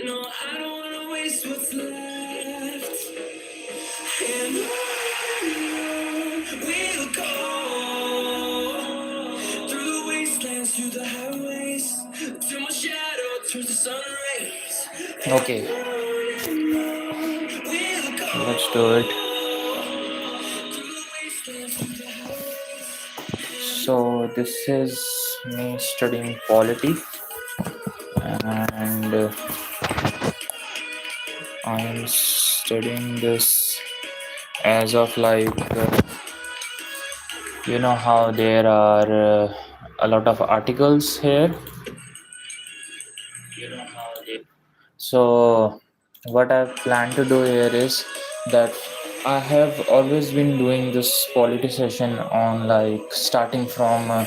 No, I don't wanna waste what's left. And on we'll go through the wastelands, through the highways, till my shadow turns to sun rays. Okay, We'll go let's do it. through the wastelands, through the highways. So this is me studying polity, and I am studying this as of you know how there are a lot of articles here. So what I plan to do here is that I have always been doing this polity session on starting from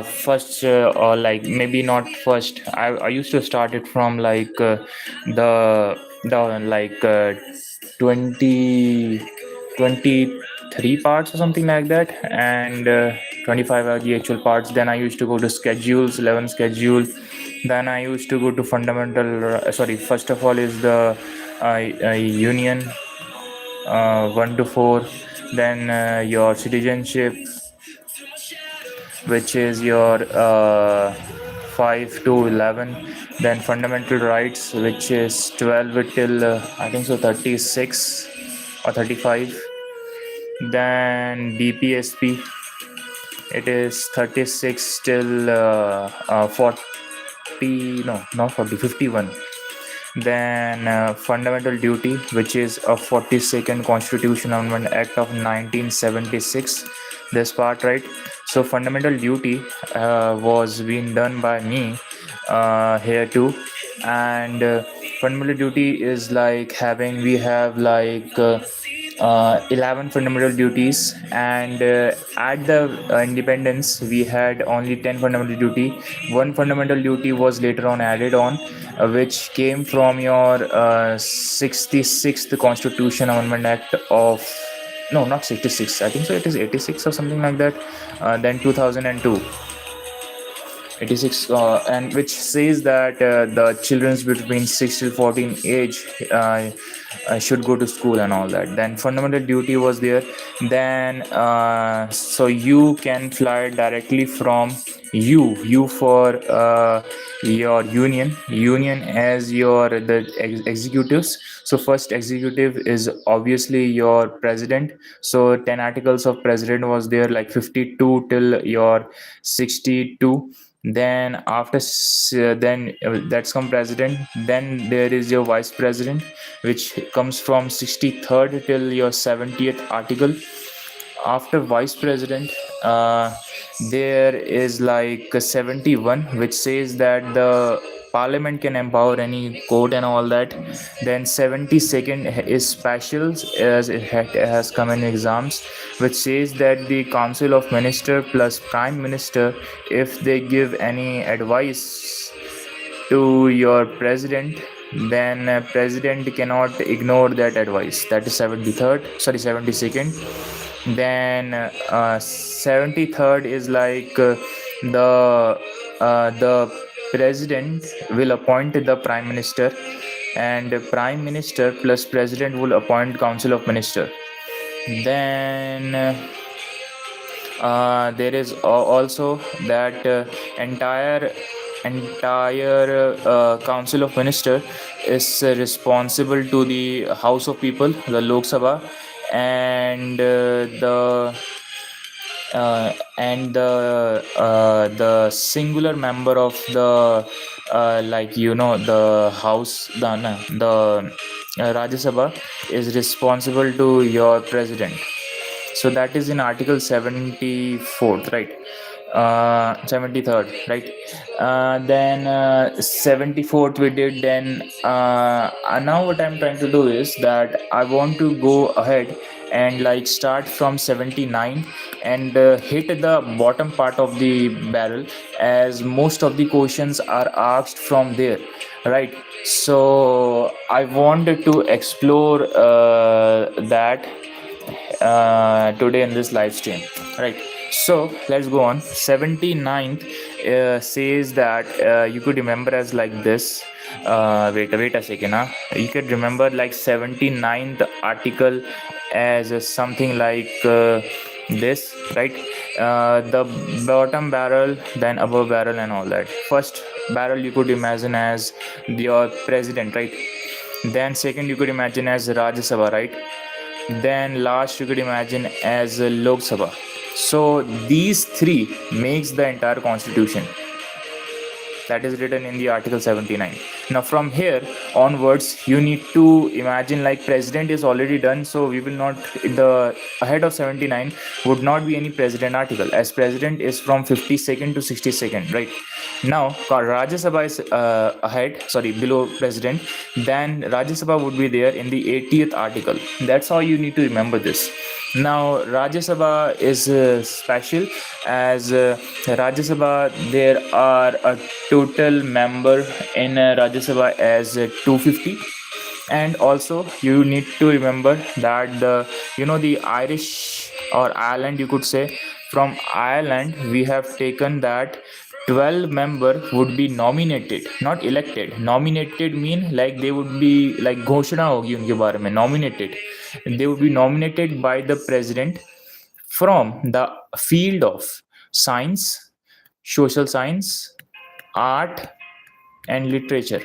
first or like maybe not first. I used to start it from the 20 23 parts or something like that, and 25 are the actual parts. Then I used to go to schedules, 11 schedule. Then I used to go to fundamental. Sorry, first of all is the union 1 to 4. Then your citizenship, which is your 5 to 11. Then fundamental rights, which is 12 till I think so 36 or 35. Then BPSP, it is 36 till 40, no, not 40, 51. Then fundamental duty, which is a 42nd Constitution Amendment Act of 1976. This part, right? So fundamental duty was being done by me here too, and fundamental duty is like having we have 11 fundamental duties, and at the independence we had only 10 fundamental duty. One fundamental duty was later on added on, which came from your 66th Constitution Amendment Act of, no, not 66, I think so it is 86 or something like that. Then 2002, 86, and which says that the children's between 6 to 14 age should go to school and all that. Then fundamental duty was there. Then so you can fly directly from you for your union as your the executives. So first executive is obviously your president. So 10 articles of president was there, like 52 till your 62. Then then that's come president. Then there is your vice president, which comes from 63rd till your 70th article. After vice president, there is like 71, which says that the parliament can empower any court and all that. Then 72nd is specials, as it has come in exams, which says that the council of minister plus prime minister, if they give any advice to your president, then president cannot ignore that advice. That is 73rd, sorry, 72nd. Then 73rd is the president will appoint the prime minister, and prime minister plus president will appoint council of minister. Then there is also that entire council of minister is responsible to the house of people, the Lok Sabha, and the singular member of the the house, the Rajya Sabha is responsible to your president. So that is in article 74th, right? 73rd, right? Then 74th we did. Then now what I'm trying to do is that I want to go ahead and start from 79 and hit the bottom part of the barrel, as most of the questions are asked from there, right? So I wanted to explore that today in this live stream, right? So let's go on. 79th says that you could remember as like this. Wait a second. Huh? You could remember like 79th article as something like this, right? The bottom barrel, then above barrel, and all that. First barrel you could imagine as your president, right? Then second you could imagine as Rajya Sabha, right? Then last you could imagine as Lok Sabha. So these three makes the entire constitution that is written in the article 79. Now from here onwards you need to imagine like president is already done, so we will not, the ahead of 79 would not be any president article, as president is from 52nd to 62nd, right? Now Rajya Sabha is ahead, sorry, below president, then Rajya Sabha would be there in the 80th article. That's how you need to remember this. Now Rajya Sabha is special, as Rajya Sabha there are a total member in Rajya Sabha as 250. And also you need to remember that the Irish or Ireland, you could say, from Ireland we have taken that 12 member would be nominated, not elected. Nominated mean like they would be like घोषणा होगी उनके बारे में, nominated. They would be nominated by the president from the field of science, social science, art, and literature.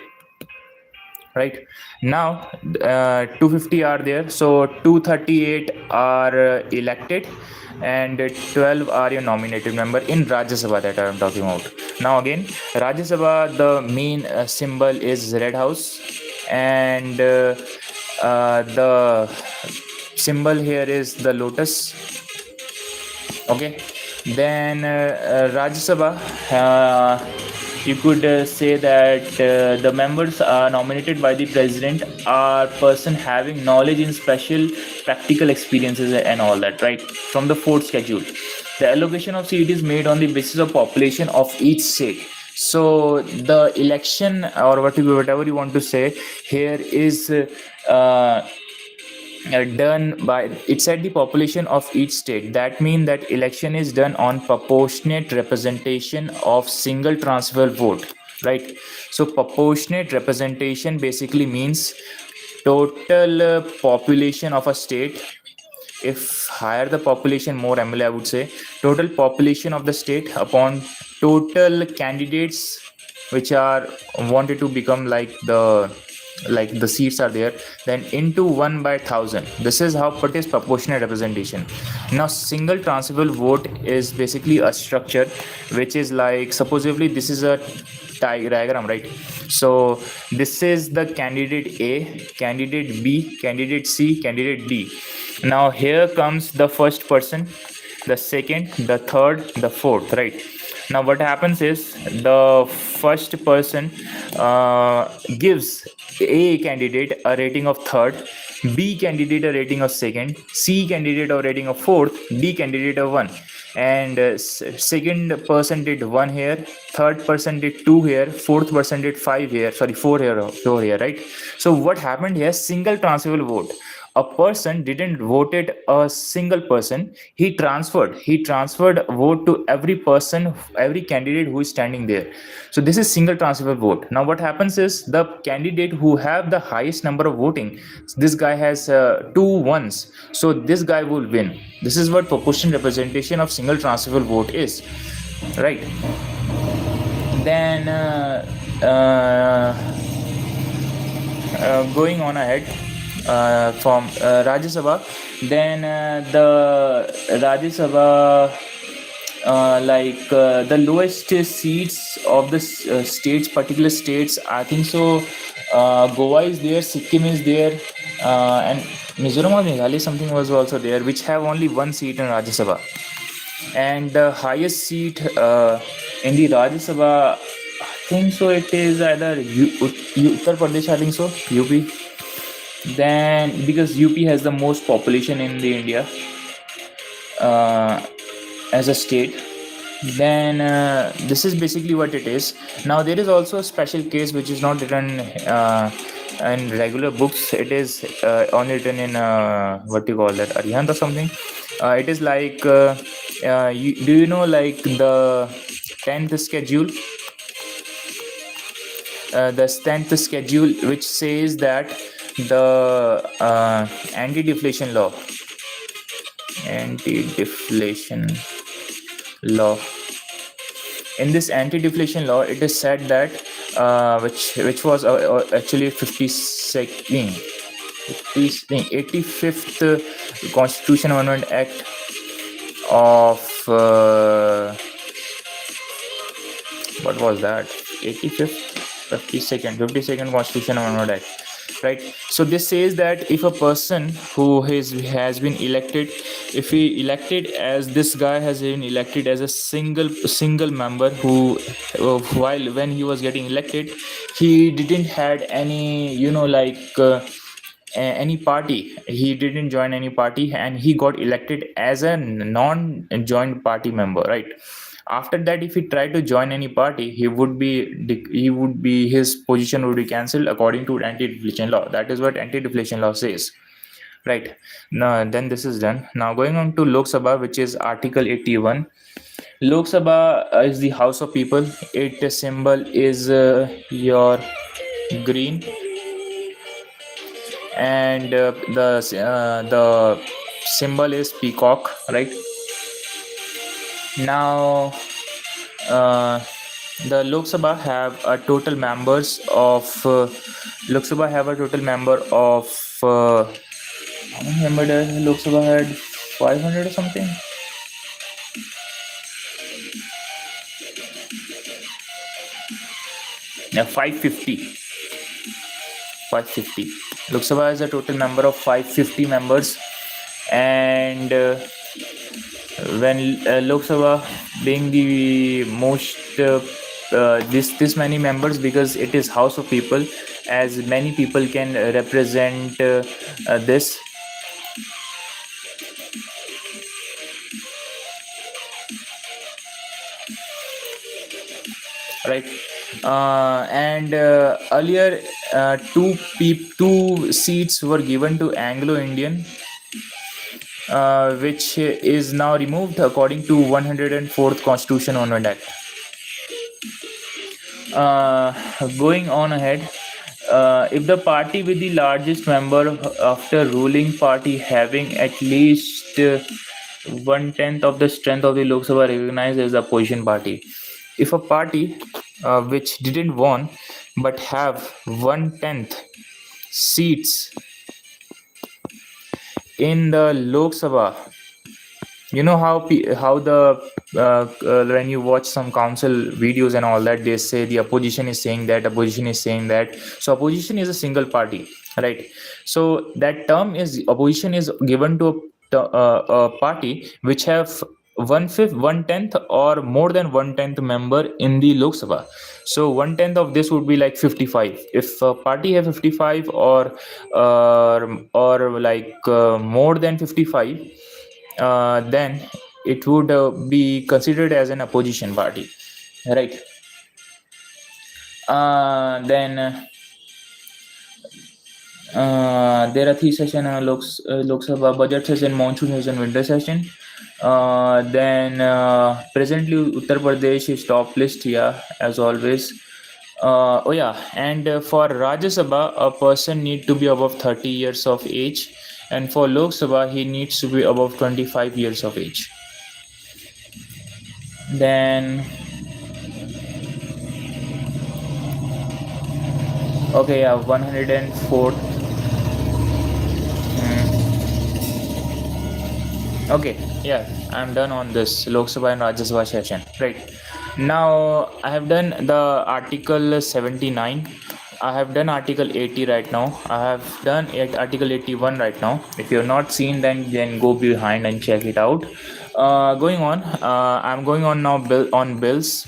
Right now 250 are there, so 238 are elected and 12 are your nominated member in Rajya Sabha that I am talking about. Now again, Rajya Sabha, the main symbol is red house, and the symbol here is the lotus. Okay, then Rajya Sabha, you could say that the members are nominated by the president are person having knowledge in special practical experiences and all that, right? From the fourth schedule, the allocation of seat is made on the basis of population of each state. So the election, or whatever you want to say here, is done by, it's at the population of each state. That means that election is done on proportionate representation of single transfer vote, right? So proportionate representation basically means total population of a state. If higher the population, more MLA, I would say, total population of the state upon total candidates which are wanted to become like the seats are there, then into 1 by 1000. This is how it is proportionate representation. Now single transferable vote is basically a structure which is like, supposedly this is a diagram, right? So this is the candidate A, candidate B, candidate C, candidate D. Now here comes the first person, the second, the third, the fourth, right? Now what happens is the first person gives A candidate a rating of third, B candidate a rating of second, C candidate a rating of fourth, D candidate a one. And second person did one here, third person did two here, fourth person did five here, sorry, four here, right? So what happened here? Single transferable vote. A person didn't voted a single person, he transferred vote to every person, every candidate who is standing there. So this is single transferable vote. Now what happens is the candidate who have the highest number of voting, this guy has two ones, so this guy will win. This is what proportional representation of single transferable vote is, right? Then going on ahead, from Rajya Sabha, then the Rajya Sabha, the lowest seats of the states, particular states, I think so. Goa is there, Sikkim is there, and Mizoram or Meghalaya something was also there, which have only one seat in Rajya Sabha. And the highest seat in the Rajya Sabha, I think so, it is either Uttar Pradesh, I think so, UP. Then because UP has the most population in the India as a state, then this is basically what it is. Now there is also a special case which is not written in regular books. It is only written in what do you call that, Arihant or something. It is like do you know like the 10th schedule, the 10th schedule, which says that the anti-deflation law, anti-deflation law. In this anti-deflation law, it is said that which was actually 52nd, 85th Constitution Amendment Act of what was that? 85th, 52nd Constitution Amendment Act, right? So this says that if a person who has been elected, if he elected as this guy has been elected as a single member who while when he was getting elected, he didn't had any any party, he didn't join any party, and he got elected as a non-joined party member, right? After that, if he tried to join any party, he would be his position would be cancelled according to anti-deflation law. That is what anti-deflation law says, right? Now then this is done. Now going on to Lok Sabha, which is Article 81. Lok Sabha is the House of People. Its symbol is your green, and the symbol is peacock, right? Now the Lok Sabha have a total members of Lok Sabha have a total member of how many member does Lok Sabha had? 500 or something. Yeah, 550. 550. Lok Sabha has a total number of 550 members, and when Lok Sabha being the most this many members, because it is House of People, as many people can represent this, right? And earlier two seats were given to Anglo-Indian, which is now removed according to 104th Constitution Amendment Act. Going on ahead, if the party with the largest member after ruling party having at least 1/10 of the strength of the Lok Sabha recognized as the opposition party. If a party which didn't won but have 1/10 seats in the Lok Sabha, you know how the when you watch some council videos and all that, they say the opposition is saying that, opposition is saying that. So opposition is a single party, right? So that term is opposition is given to a party which have 1/5, 1/10 or more than 1/10 member in the Lok Sabha. So 1/10 of this would be like 55. If a party have 55 or like more than 55, then it would be considered as an opposition party, right? Then there are three sessions: Lok Sabha, budget session, monsoon session, winter session. Then presently Uttar Pradesh is top list, yeah, as always. Oh yeah, and for Rajya Sabha, a person need to be above 30 years of age, and for Lok Sabha, he needs to be above 25 years of age. Then okay, yeah, 104th. Okay, yeah, I'm done on this Lok Sabha and Rajya Sabha session. Right now, I have done the Article 79. I have done Article 80 right now. I have done Article 81 right now. If you have not seen, then go behind and check it out. Going on, I'm going on now on bills.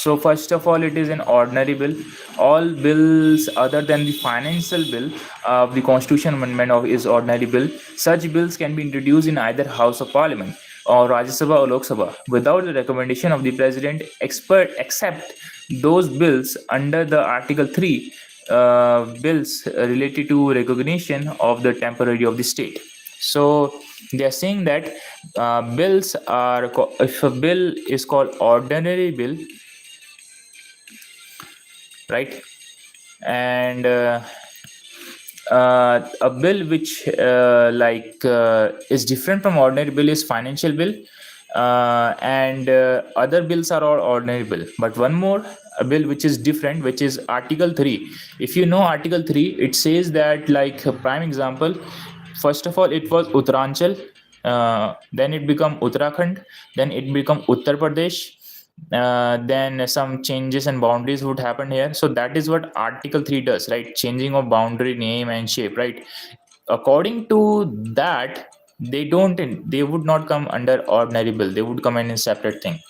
So first of all, it is an ordinary bill. All bills other than the financial bill of the constitution amendment of is ordinary bill. Such bills can be introduced in either House of Parliament or Rajya Sabha or Lok Sabha without the recommendation of the president, except those bills under the Article 3, bills related to recognition of the temporary of the state. So they are saying that if a bill is called ordinary bill, right, and a bill which is different from ordinary bill is financial bill, and other bills are all ordinary bill, but one more a bill which is different, which is article 3. If you know article 3, it says that, like a prime example, first of all it was Uttaranchal, then it become Uttarakhand, then it become Uttar Pradesh, then some changes and boundaries would happen here. So that is what article 3 does, right? Changing of boundary, name and shape, right? According to that, they would not come under ordinary bill, they would come in a separate thing.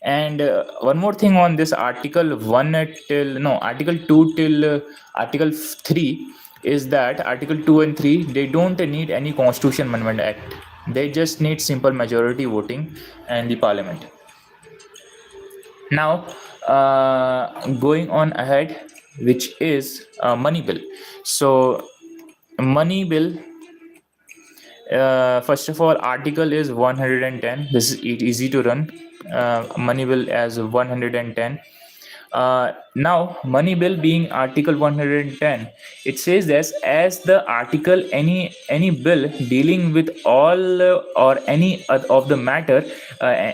And one more thing on this article 1 till no article 2 till article 3 is that article 2 and 3, they don't need any constitution amendment act, they just need simple majority voting and the parliament. Now, going on ahead, which is money bill. So, money bill. First of all, article is 110. This is easy to run. Money bill as 110. Now, money bill being article 110, it says this as the article any bill dealing with all or any of the matter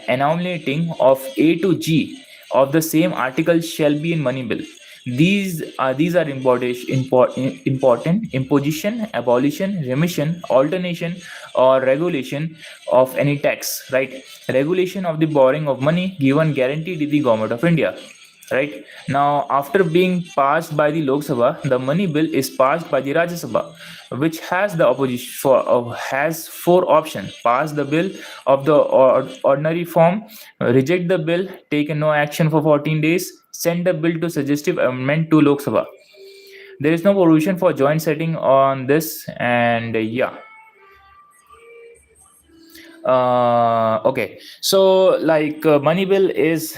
enumerating of A to G of the same article shall be in money bill. These are important imposition, abolition, remission, alternation, or regulation of any tax, right? Regulation of the borrowing of money given guaranteed to the government of India, right? Now, after being passed by the Lok Sabha, the money bill is passed by the Rajya Sabha, which has the opposition for has four options: pass the bill of the ordinary form, reject the bill, take no action for 14 days, send the bill to suggestive amendment to Lok Sabha. There is no provision for joint setting on this, and yeah. Okay, so like money bill is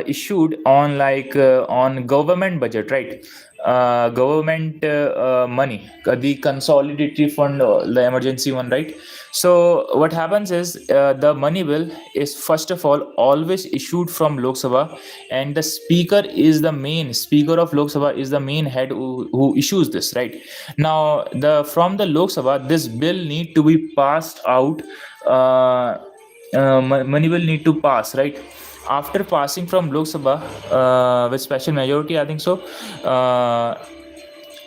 issued on on government budget, right? Government money, the consolidatory fund, the emergency one, right? So what happens is the money bill is first of all always issued from Lok Sabha, and the speaker of Lok Sabha is the main head who issues this, right? Now, the from the Lok Sabha, this bill need to be passed out. uh, Money will need to pass, right? After passing from Lok Sabha with special majority, I think so.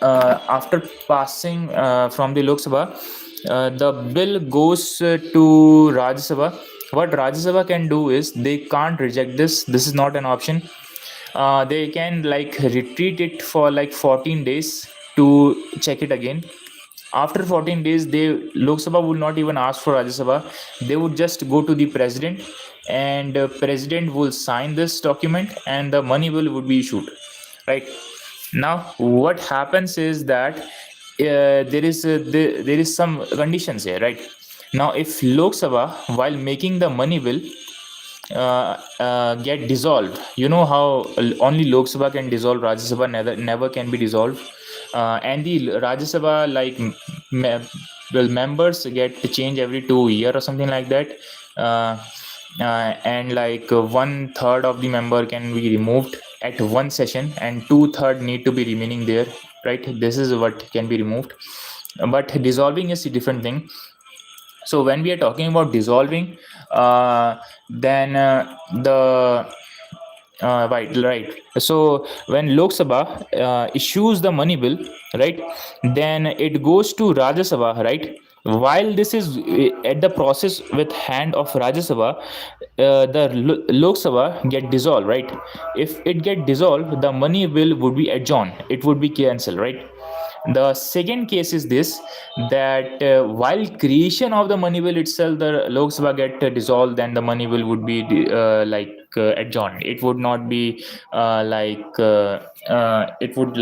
After passing from the Lok Sabha, the bill goes to Rajya Sabha. What Rajya Sabha can do is they can't reject this. This is not an option. They can like retreat it for like 14 days to check it again. After 14 days, they Lok Sabha will not even ask for Rajya Sabha. They would just go to the president, and president will sign this document, and the money bill would be issued, right? Now, what happens is that there is some conditions here, right? Now, if Lok Sabha, while making the money bill, get dissolved. You know how only Lok Sabha can dissolve, Rajya Sabha never can be dissolved. And the Rajya Sabha, like members get to change every 2 year or something like that. And like 1/3 of the member can be removed at one session, and 2/3 need to be remaining there, right? This is what can be removed, but dissolving is a different thing. So when we are talking about dissolving, then the right. So when Lok Sabha issues the money bill, right, then it goes to Rajya Sabha, right? While this is at the process with hand of Rajya Sabha, the Lok Sabha get dissolved, right? If it get dissolved, the money bill would be adjourned. It would be cancelled, right? The second case is this, that while creation of the money bill itself, the Lok Sabha get dissolved, then the money bill would be adjourned. It would not be it would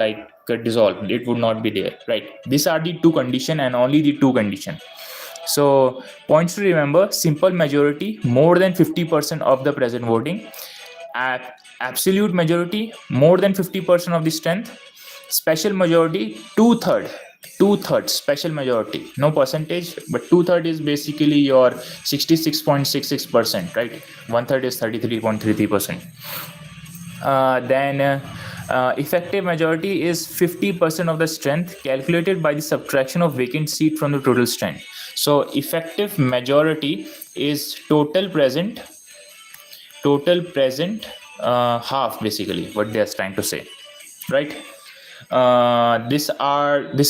dissolve. It would not be there, right? These are the two condition, and only the two condition. So points to remember: simple majority, more than 50% of the present voting; absolute majority, more than 50% of the strength; special majority, 2/3. 2/3 special majority, no percentage, but 2/3 is basically your 66.66%, right? 1/3 is 33.33%. Then effective majority is 50% of the strength calculated by the subtraction of vacant seat from the total strength. So effective majority is total present half, basically what they are trying to say, right? This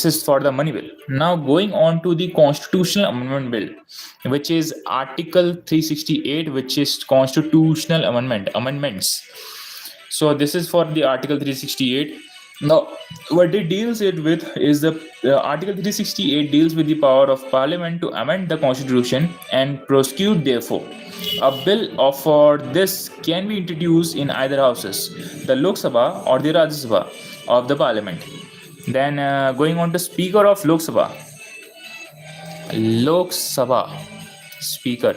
is for the money bill. Now going on to the constitutional amendment bill, which is article 368, which is constitutional amendments. So this is for the article 368. Now what it deals it with is the article 368 deals with the power of parliament to amend the constitution and prosecute therefore. A bill for this can be introduced in either houses, the Lok Sabha or the Rajya Sabha of the parliament. Then going on to speaker of Lok Sabha speaker.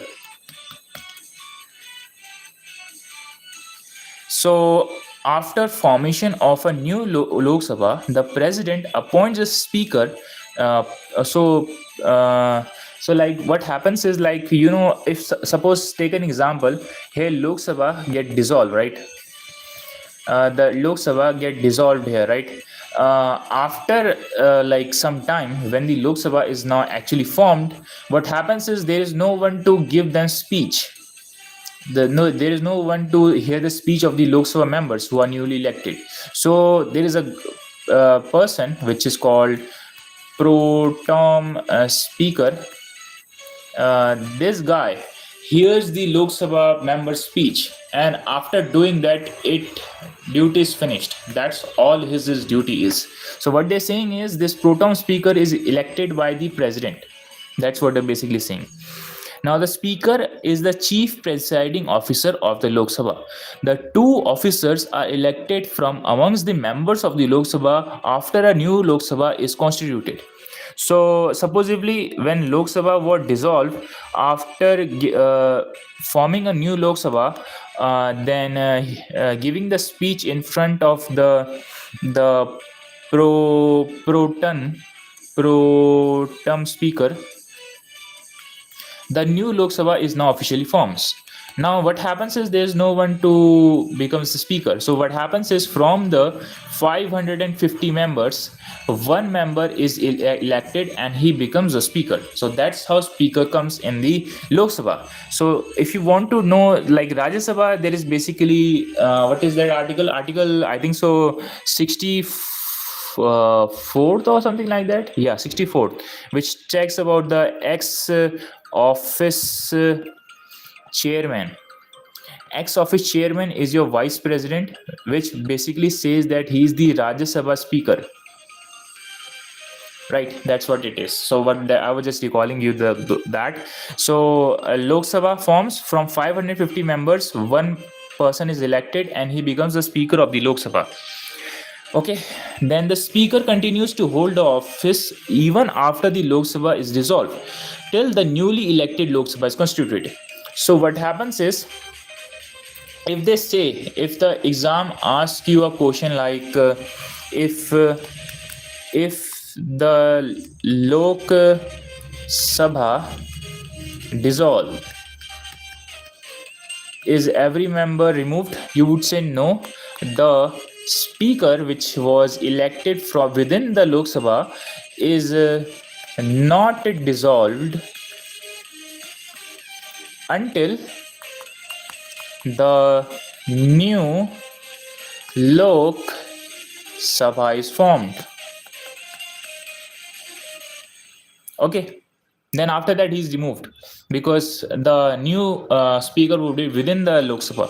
So, after formation of a new Lok Sabha, the president appoints a speaker. Uh, so, uh, so like what happens is, like, if suppose take an example, here Lok Sabha get dissolved, right? The Lok Sabha get dissolved here, right? After like some time, when the Lok Sabha is now actually formed, what happens is there is no one to give them speech. There is no one to hear the speech of the Lok Sabha members who are newly elected. So there is a person which is called pro tem speaker. This guy hears the Lok Sabha member's speech, and after doing that, duty is finished. That's all his duty is. So what they're saying is this pro tem speaker is elected by the president. That's what they're basically saying. Now, the Speaker is the chief presiding officer of the Lok Sabha. The two officers are elected from amongst the members of the Lok Sabha after a new Lok Sabha is constituted. So, supposedly, when Lok Sabha was dissolved, after forming a new Lok Sabha, then giving the speech in front of the pro tem speaker, the new Lok Sabha is now officially formed. Now what happens is there is no one to becomes the speaker. So what happens is from the 550 members, one member is elected and he becomes a speaker. So that's how speaker comes in the Lok Sabha. So if you want to know, like Rajya Sabha, there is basically what is that article I think so 64th or something like that. Yeah, 64th, which checks about the ex office chairman. Ex-office chairman is your vice president, which basically says that he is the Rajya Sabha speaker. Right, that's what it is. So I was just recalling you that. So Lok Sabha forms from 550 members. One person is elected and he becomes the speaker of the Lok Sabha. Okay, then the speaker continues to hold the office even after the Lok Sabha is dissolved till the newly elected Lok Sabha is constituted. So what happens is, if the exam asks you a question like if the Lok Sabha dissolved, is every member removed? You would say no. The speaker which was elected from within the Lok Sabha is not dissolved until the new Lok Sabha is formed. Okay, then after that he is removed because the new speaker would be within the Lok Sabha.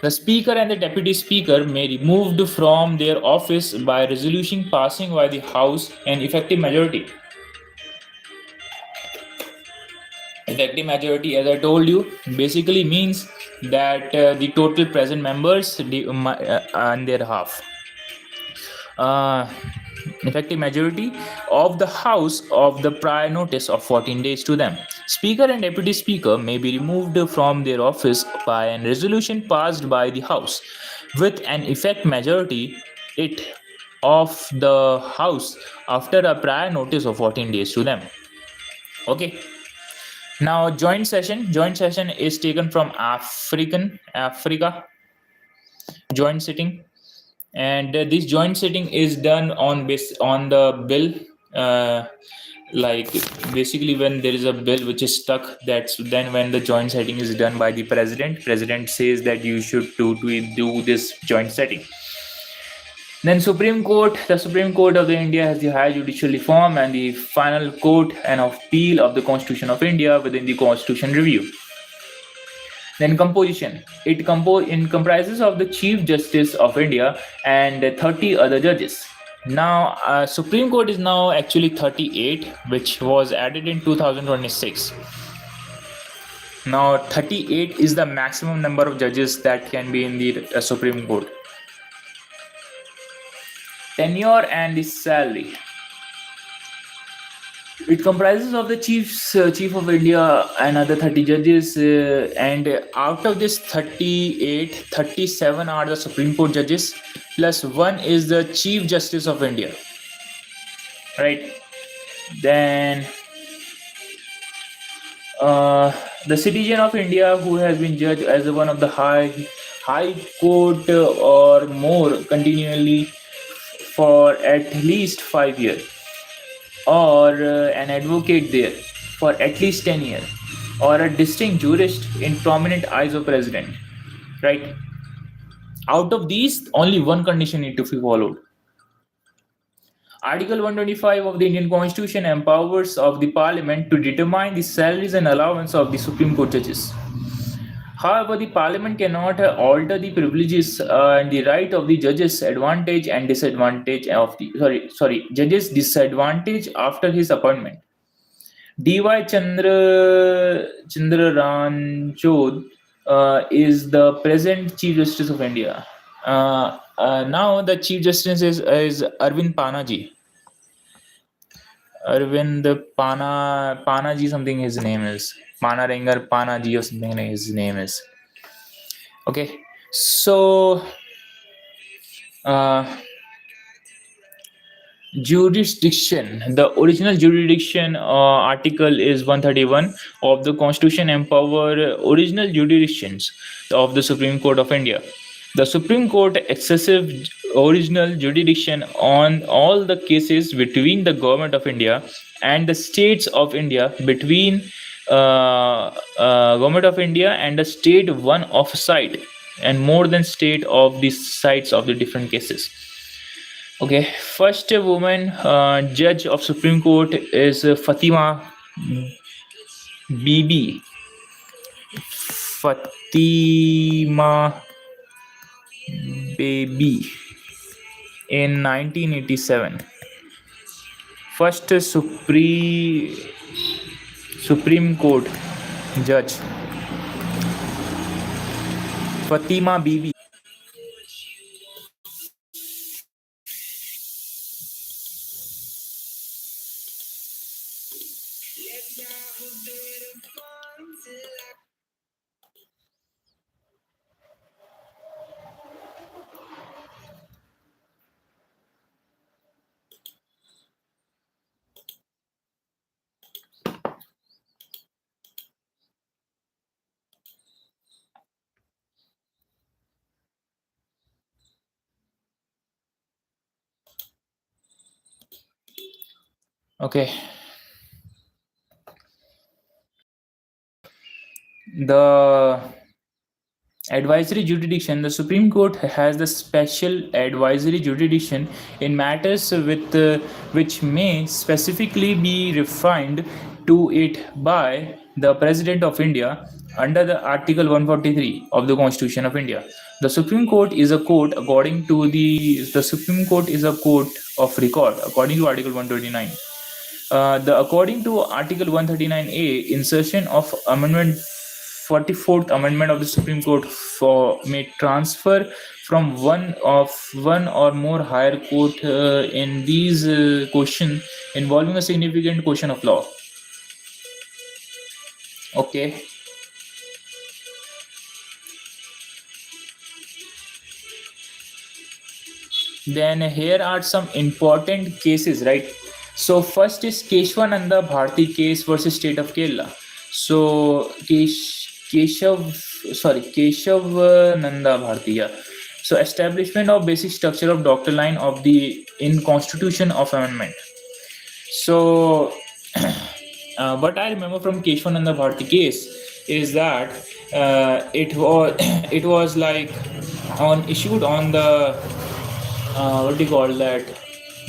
The speaker and the deputy speaker may be removed from their office by resolution passing by the House and effective majority. Effective majority, as I told you, basically means that the total present members and their half. Effective majority of the House of the prior notice of 14 days to them. Speaker and deputy speaker may be removed from their office by a resolution passed by the House. with an effect majority it of the House after a prior notice of 14 days to them. Okay. Now joint session is taken from Africa joint sitting, and this joint sitting is done on the bill, uh, like basically when there is a bill which is stuck, that's then when the joint setting is done by the president says that you should do this joint setting. Then Supreme Court of the India has the high judicial reform and the final court and appeal of the Constitution of India within the Constitution review. Then composition. It comprises of the Chief Justice of India and 30 other judges. Now, Supreme Court is now actually 38, which was added in 2026. Now, 38 is the maximum number of judges that can be in the Supreme Court. Tenure and the salary. It comprises of the chief of India and other 30 judges, and out of this 38, 37 are the Supreme Court judges, plus one is the Chief Justice of India. Right. Then the citizen of India who has been judged as one of the high court or more continually for at least 5 years, or an advocate there for at least 10 years, or a distinct jurist in prominent eyes of president, right? Out of these, only one condition need to be followed. Article 125 of the Indian Constitution empowers of the Parliament to determine the salaries and allowance of the Supreme Court judges. However, the Parliament cannot alter the privileges and the right of the judges' advantage and disadvantage of the judges' disadvantage after his appointment. D.Y. Chandra Ranchod is the present Chief Justice of India. Now the Chief Justice is Arvind Panaji. Arvind Panaji, something his name is. Panarengar Panaji or something his name is. Okay, so jurisdiction. The original jurisdiction article is 131 of the Constitution empower original jurisdictions of the Supreme Court of India. The Supreme Court excessive original jurisdiction on all the cases between the Government of India and the states of India, between Government of India and the state one of side, and more than state of the sides of the different cases. Okay, first woman judge of Supreme Court is Fatima Bibi. Fatima Baby in 1987. First Supreme Court judge Fatima Bibi. Okay. The advisory jurisdiction. The Supreme Court has the special advisory jurisdiction in matters which may specifically be refined to it by the President of India under the Article 143 of the Constitution of India. The Supreme Court is a court according to the Supreme Court is a court of record according to Article 129. According to Article 139A, insertion of Amendment 44th Amendment of the Supreme Court may transfer from one or more higher court in these questions involving a significant question of law. Okay. Then here are some important cases, right? So first is Keshwananda Bharti case versus state of Kerala. So Keshav Nanda Bharti. Yeah. So establishment of basic structure of doctor line of the in Constitution of Amendment. So what I remember from Keshwananda Bharti case is that it was it was like on issued on the what do you call that,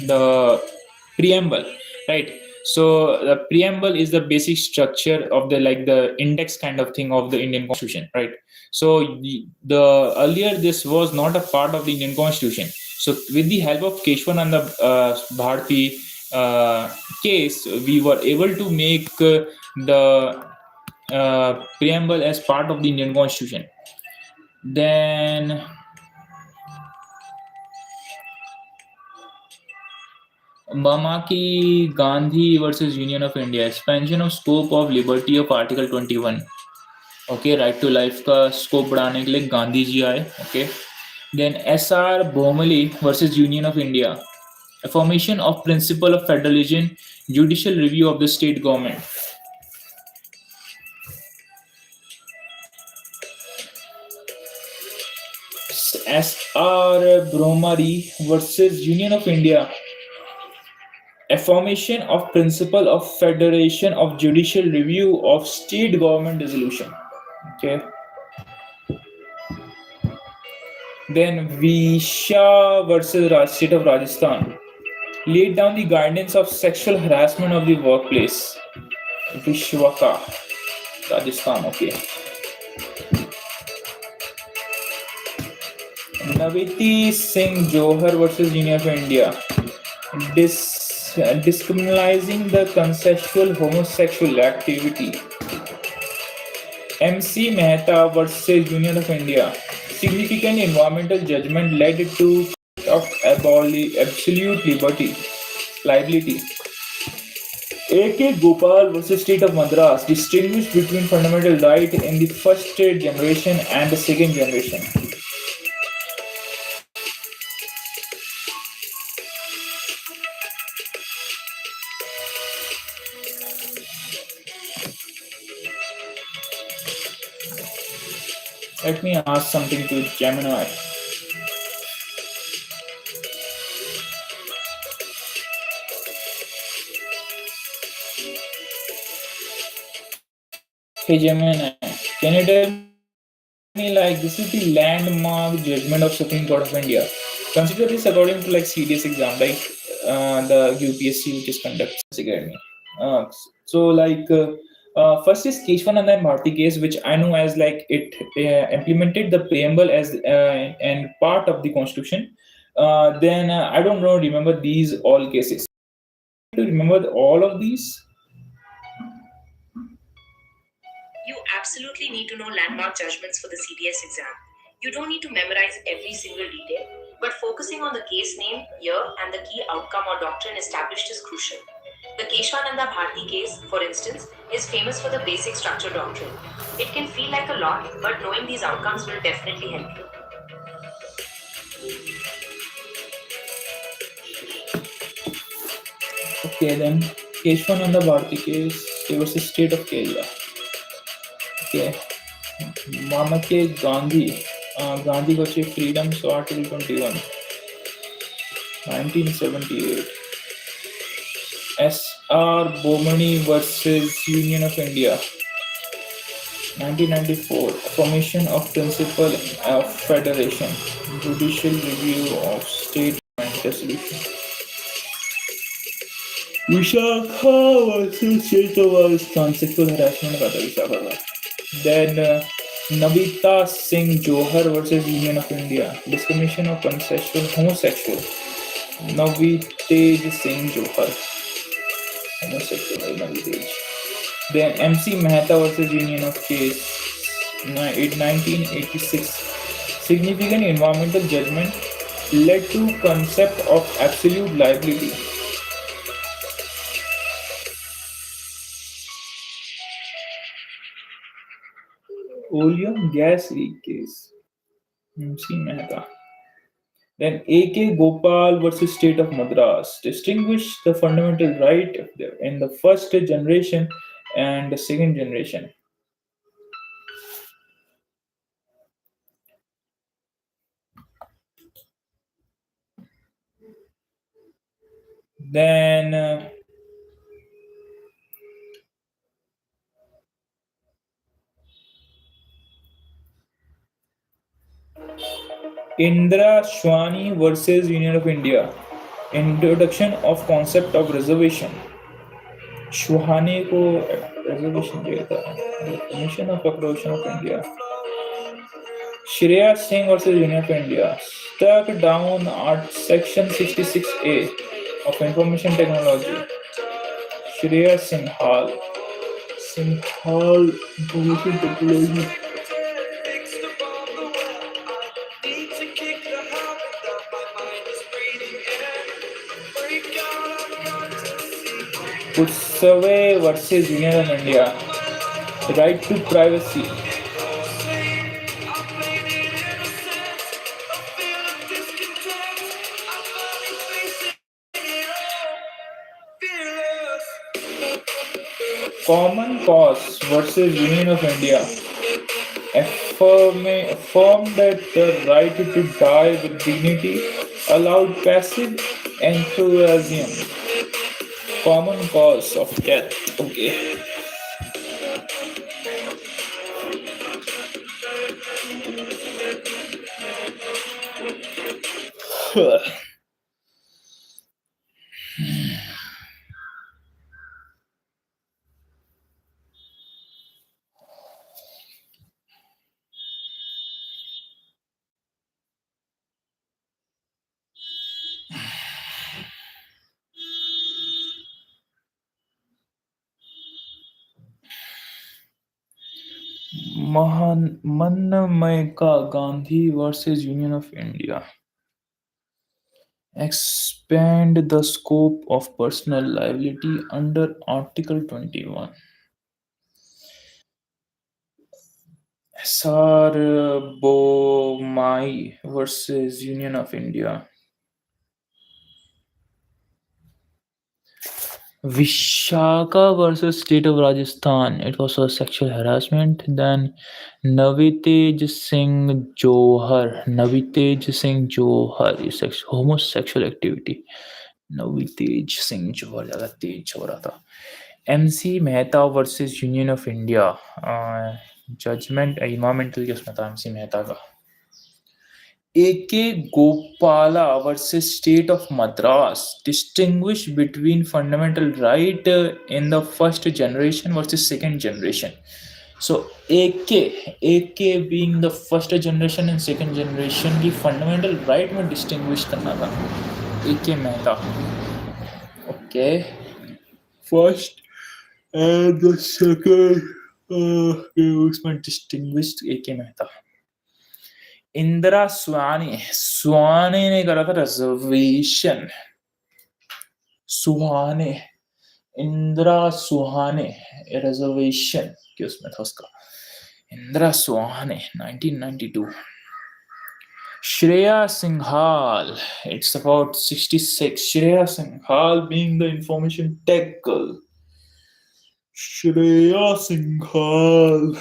the preamble, right? So the preamble is the basic structure of the like the index kind of thing of the Indian constitution, right? So the earlier this was not a part of the Indian constitution. So with the help of Keshwananda Bharti case, we were able to make the preamble as part of the Indian constitution. Then Bamaki Gandhi versus Union of India, expansion of scope of liberty of Article 21. Okay, right to life का scope बढ़ाने के लिए गांधी जी आए. Okay. Then SR Bomali versus Union of India, affirmation of principle of federalism, judicial review of the state government. SR Bromari versus Union of India, affirmation of principle of federation of judicial review of state government resolution. Okay. Then Visha versus State of Rajasthan laid down the guidance of sexual harassment of the workplace. Vishwaka, Rajasthan. Okay. Naviti Singh Johar versus Union of India, discriminalizing the consensual homosexual activity. MC Mehta versus Union of India, significant environmental judgment led to of absolute liberty, liability. A.K. Gopal versus State of Madras, distinguished between fundamental right in the first generation and the second generation. Let me ask something to Gemini. Hey Gemini, can you tell me like this is the landmark judgment of Supreme Court of India? Consider this according to like CDS exam, like the UPSC which is conducted academy. So first is Keshwananda and Bharti case, which I know as like it implemented the preamble as and part of the constitution. Then I don't know remember these all cases. To remember all of these. You absolutely need to know landmark judgments for the CDS exam. You don't need to memorize every single detail, but focusing on the case name, year, and the key outcome or doctrine established is crucial. The Keshwananda Bharti case, for instance, is famous for the basic structure doctrine. It can feel like a lot, but knowing these outcomes will definitely help you. Okay, then Keshwananda Bharti case versus State of Kerala. Okay, Mamake Gandhi. Gandhi got your freedom, so Article 21, 1978. S.R. Bomani versus Union of India, 1994. Formation of Principle of Federation, Judicial Review of State Resolution. Vishakha versus State of Rajasthan, sexual harassment का था Vishakha. Then Navita Singh Johar versus Union of India, discrimination of consensual homosexual. Navitej Singh Johar, homosexual Navitej. Then MC Mehta versus Union of Case, 1986, significant environmental judgment led to concept of absolute liability. Oleum gas leak case, MC Mehta. Then A.K. Gopal versus State of Madras distinguish the fundamental right in the first generation and the second generation. Then Indra Shwani versus Union of India. Introduction of concept of reservation. Shwani को reservation दिया था. Definition of Declaration of India. Shreya Singh versus Union of India. Struck down at Section 66A of Information Technology. Shreya Singhal. Singhal Information Technology. Survey versus Union of India. Right to privacy. Common cause versus Union of India. Affirm that the right to die with dignity allowed passive enthusiasm. Common cause of death. Okay. Manmayka Gandhi versus Union of India. Expand the scope of personal liability under Article 21. Sarbomai versus Union of India. Vishaka versus State of Rajasthan. It was a sexual harassment. Then Navitej Singh Johar. Navitej Singh Johar is homosexual activity. Navitej Singh Johar ज़्यादा तेज हो रहा था. MC Mehta versus Union of India. Judgment environmental case में था MC Mehta का. A.K. Gopala versus State of Madras distinguish between fundamental right in the first generation versus second generation. So AK being the first generation and second generation की fundamental right में distinguish करना था. A.K. Mehta. Okay. First and the second उसमें distinguished A.K. Mehta. Indira Svane ने करा था reservation. सुहाने इंदिरा सुहाने रिजर्वेशन के उसमें था उसका. इंदिरा सुहाने 1992. Shreya Singhal, it's about 66. Shreya Singhal being the information tech girl. Shreya Singhal.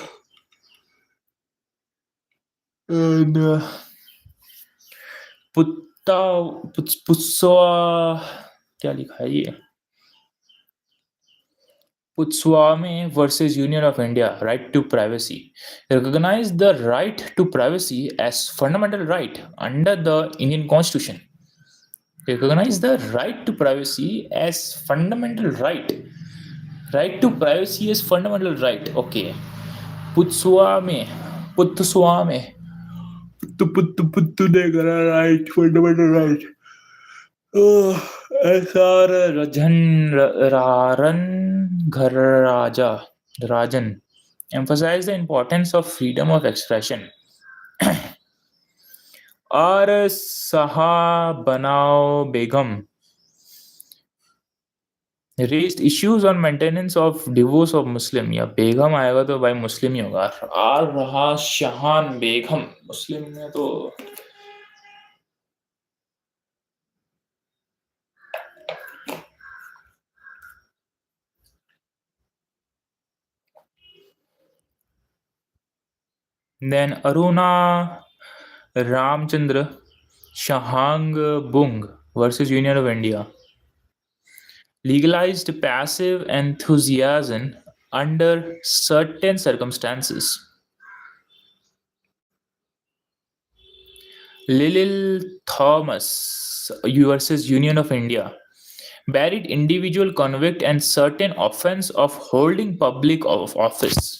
And पुत्सवा क्या लिखा है ये. Putswame versus Union of India, right to privacy. Recognize the right to privacy as fundamental right under the Indian Constitution. Recognize the right to privacy as fundamental right. Right to privacy is fundamental right. Okay. Putswame. Puttu ne kara right, fundamental right. SR Rajan emphasized the importance of freedom of expression. R. Sahabanao Begum raised issues on maintenance of divorce of Muslim. या बेगम आएगा तो भाई मुस्लिम ही होगा. Are रहा शहान बेगम मुस्लिम में तो Then Aruna Ramchandra Shahang Bung versus Union of India. Legalized passive enthusiasm under certain circumstances. Lilil Thomas versus Union of India. Buried individual convict and certain offense of holding public of office.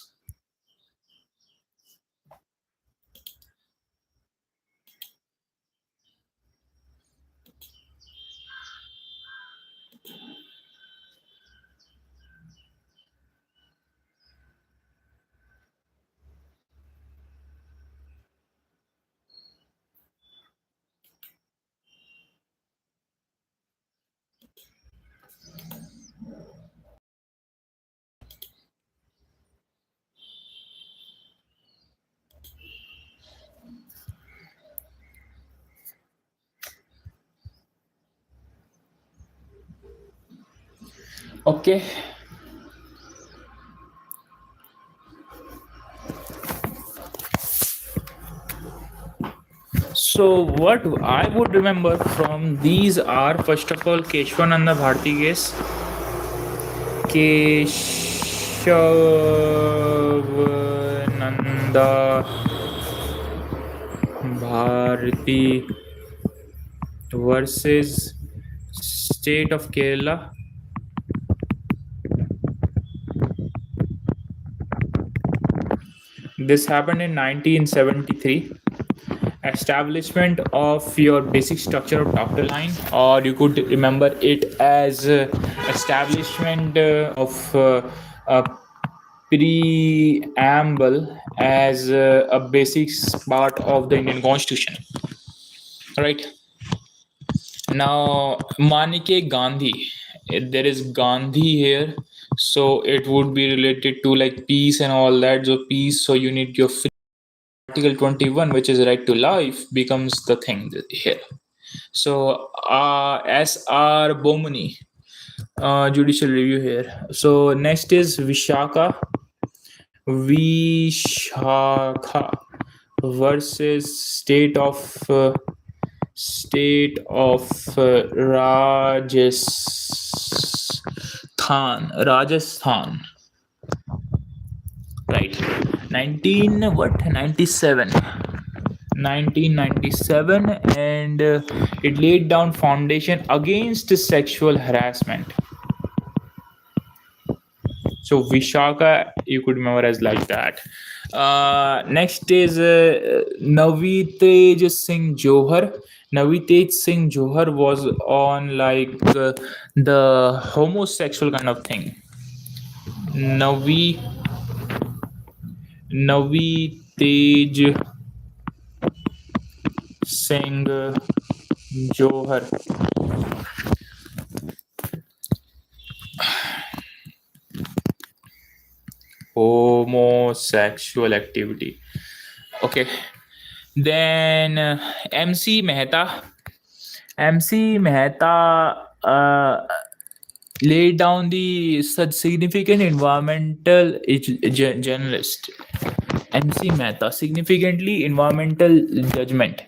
Okay, so what I would remember from these are first of all Keshwananda Bharti case, Keshavananda Bharti versus State of Kerala. This happened in 1973. Establishment of your basic structure of doctor line, or you could remember it as establishment of a preamble as a basic part of the Indian Constitution. Right now, Manike Gandhi. There is Gandhi here, so it would be related to like peace and all that. So peace. So you need your Article 21, which is right to life, becomes the thing here. So, S.R. Bomani, judicial review here. So, next is Vishakha versus Rajasthan, right? 1997, and it laid down foundation against sexual harassment. So Vishaka, you could remember as like that. Next is Navitej Singh Johar. Navitej Singh Johar was on like the homosexual kind of thing. Navi Navitej Singh Johar. Homosexual activity. Okay. Then MC Mehta laid down the such significant environmental journalist. MC Mehta, significantly environmental judgment.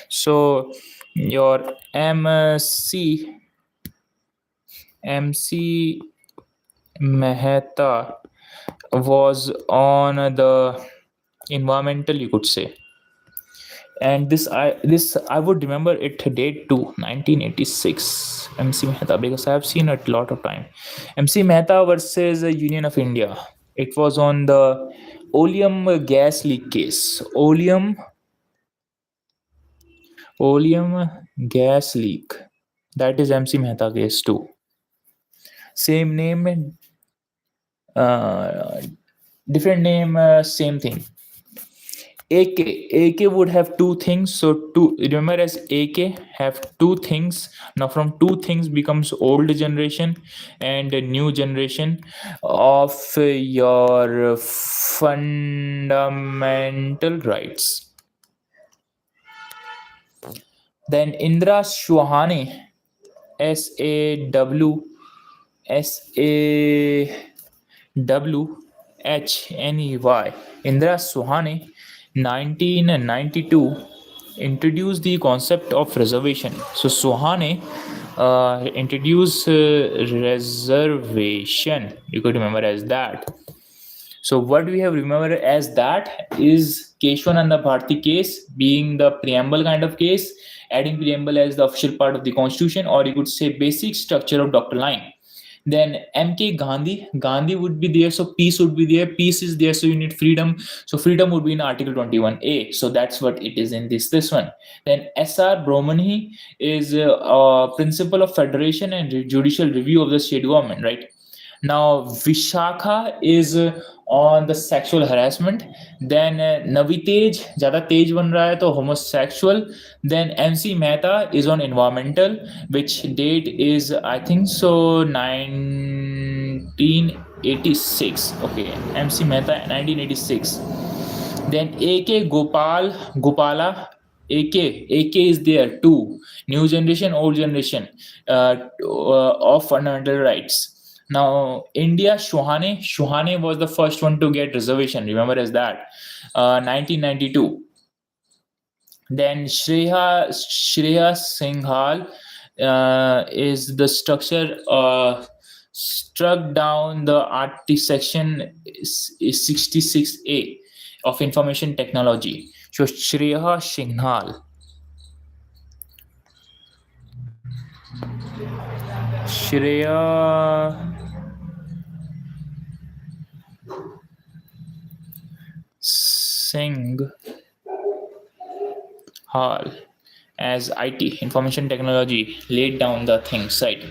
So your MC Mehta was on the environmental, you could say. And this I would remember it date to 1986. MC Mehta, because I have seen it a lot of time. MC Mehta versus the Union of India. It was on the oleum gas leak case. Oleum gas leak. That is MC Mehta case too. Same name, uh, different name, same thing. AK would have two things. So two, remember, as AK have two things. Now from two things becomes old generation and a new generation of your fundamental rights. Then Indra Shwahane, SAWHNEY. Indra Suhane 1992 introduced the concept of reservation. So Sohane introduced reservation. You could remember as that. So what we have remembered as that is Keshwananda Bharti case being the preamble kind of case, adding preamble as the official part of the constitution, or you could say basic structure of Dr. Line. Then MK Gandhi would be there, so peace would be there. Peace is there, so you need freedom. So freedom would be in Article 21A. So that's what it is in this one. Then SR Brahmani is principle of federation and judicial review of the state government, right? Now Vishakha is on the sexual harassment. Then Navi Tej, ज़्यादा तेज बन रहा है तो homosexual. Then MC Mehta is on environmental, which date is I think so 1986. Okay, MC Mehta 1986. Then AK Gopala, AK is there too. New generation, old generation of fundamental rights. Now India, Shuhane was the first one to get reservation. Remember as that, 1992. Then Shreya Singhal is the structure struck down the RT section is 66A of information technology. So Shreya Singhal. Shreya Singh Hall as IT, information technology, laid down the things, right?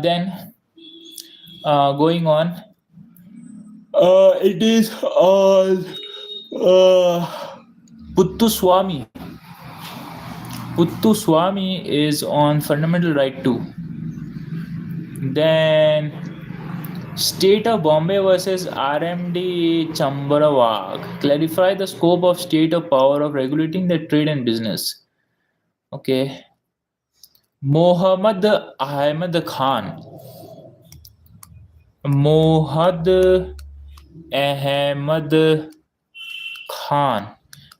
Then going on, it is all Puttuswamy. Puttuswamy is on fundamental right too. Then State of Bombay versus RMD Chambarawag. Clarify the scope of state of power of regulating the trade and business. Okay. Mohammad Ahmed Khan. Mohad Ahmed Khan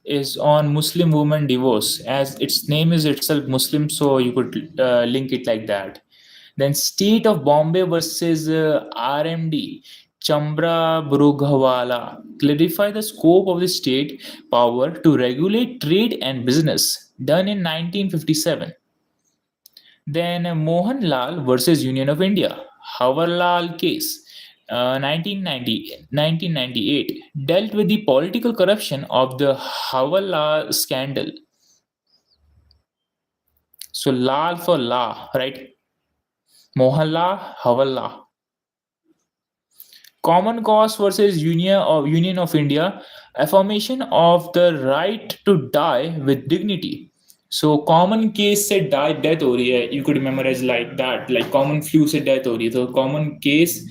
is on Muslim women divorce, as its name is itself Muslim, so you could link it like that. Then State of Bombay versus RMD Chambra Brughwala. Clarify the scope of the state power to regulate trade and business, done in 1957. Then Mohanlal versus Union of India, Hawarlal case, 1998, dealt with the political corruption of the Hawarlal scandal. So Lal for La, right? Mohanlal, Hawarlal. Common cause versus Union of India, affirmation of the right to die with dignity. So common case से die death हो रही है, you could memorize like that, like common flu से death हो रही है, so common case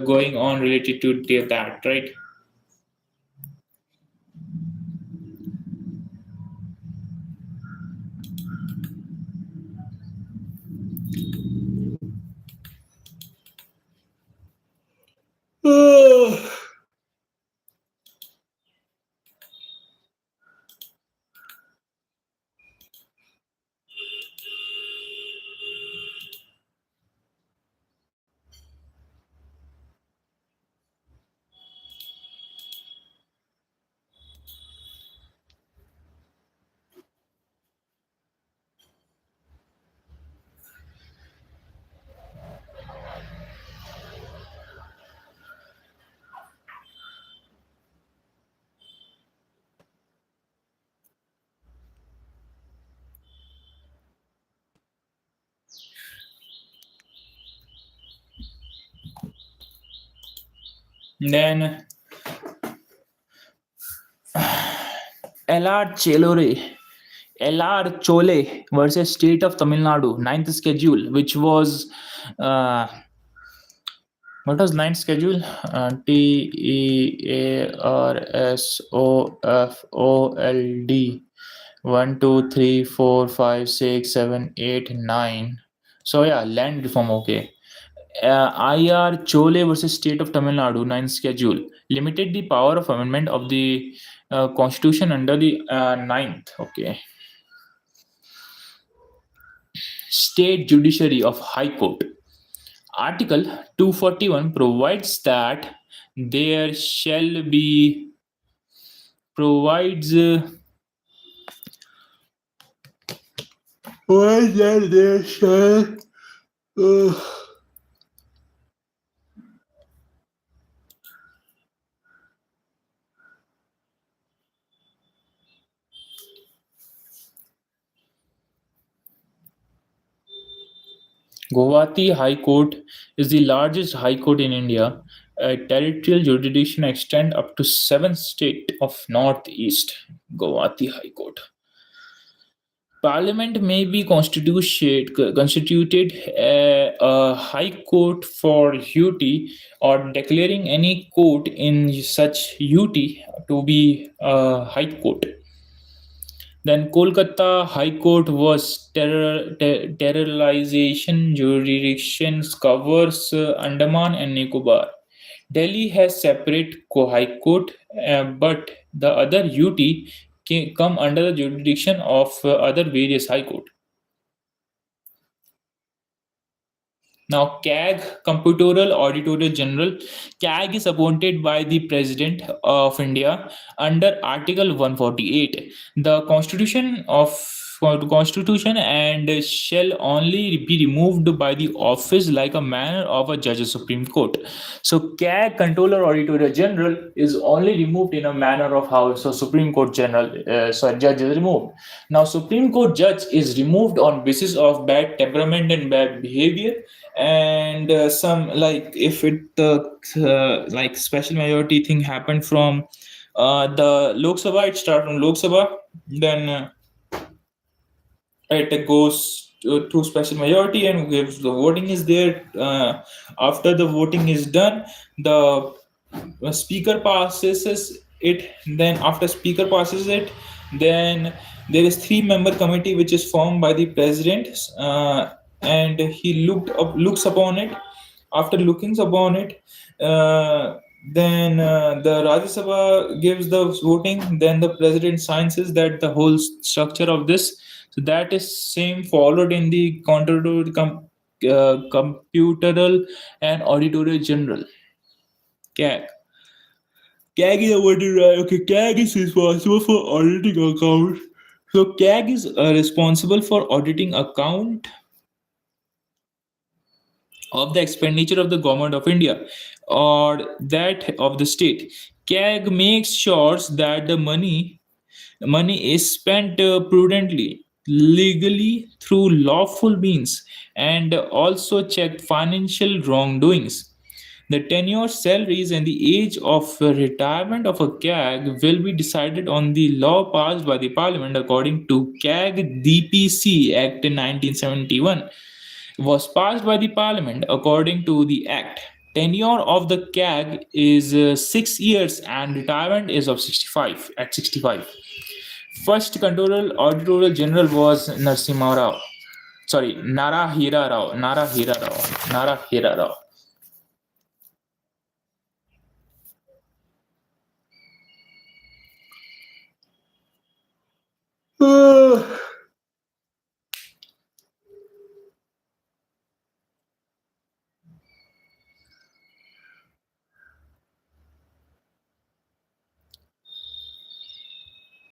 going on related to that, right? Then LR Chole versus State of Tamil Nadu, ninth schedule, which was what was ninth schedule? TEARSOFOLD 1, 2, 3, 4, 5, 6, 7, 8, 9. So yeah, land reform. Okay. IR Chole versus State of Tamil Nadu, 9th schedule, limited the power of amendment of the constitution under the 9th. Okay. State Judiciary of High Court. Article 241 provides that there shall be provides provides that there shall Guwahati High Court is the largest high court in India. A territorial jurisdiction extend up to 7 states of Northeast. Guwahati High Court. Parliament may be constituted a high court for UT or declaring any court in such UT to be a high court. Then Kolkata High Court was terrorization jurisdictions covers Andaman and Nicobar. Delhi has separate High Court, but the other UT come under the jurisdiction of other various High Court. Now, CAG, Comptroller Auditor General. CAG is appointed by the President of India under Article 148. The Constitution and shall only be removed by the office like a manner of a judge of Supreme Court. So, CAG, Comptroller Auditor General, is only removed in a manner of how Supreme Court judge is removed. Now, Supreme Court judge is removed on basis of bad temperament and bad behavior, and some like if it like special majority thing happened from the Lok Sabha, it starts from Lok Sabha, then it goes to special majority, and if the voting is there, after the voting is done, the speaker passes it. Then after speaker passes it, then there is 3-member committee which is formed by the president, and he looks upon it. After looking upon it, then the Rajya Sabha gives the voting, then the president signs that the whole structure of this. So that is same followed in the computeral and auditorial general. CAG. CAG is okay. CAG is responsible for auditing accounts. So CAG is responsible for auditing account of the expenditure of the government of India or that of the state. CAG makes sure that the money is spent prudently, legally through lawful means, and also check financial wrongdoings. The tenure, salaries, and the age of retirement of a CAG will be decided on the law passed by the Parliament according to CAG DPC Act 1971 was passed by the Parliament according to the Act. Tenure of the CAG is 6 years and retirement is of 65 at 65. First Controller Auditor General was Narahira Rao.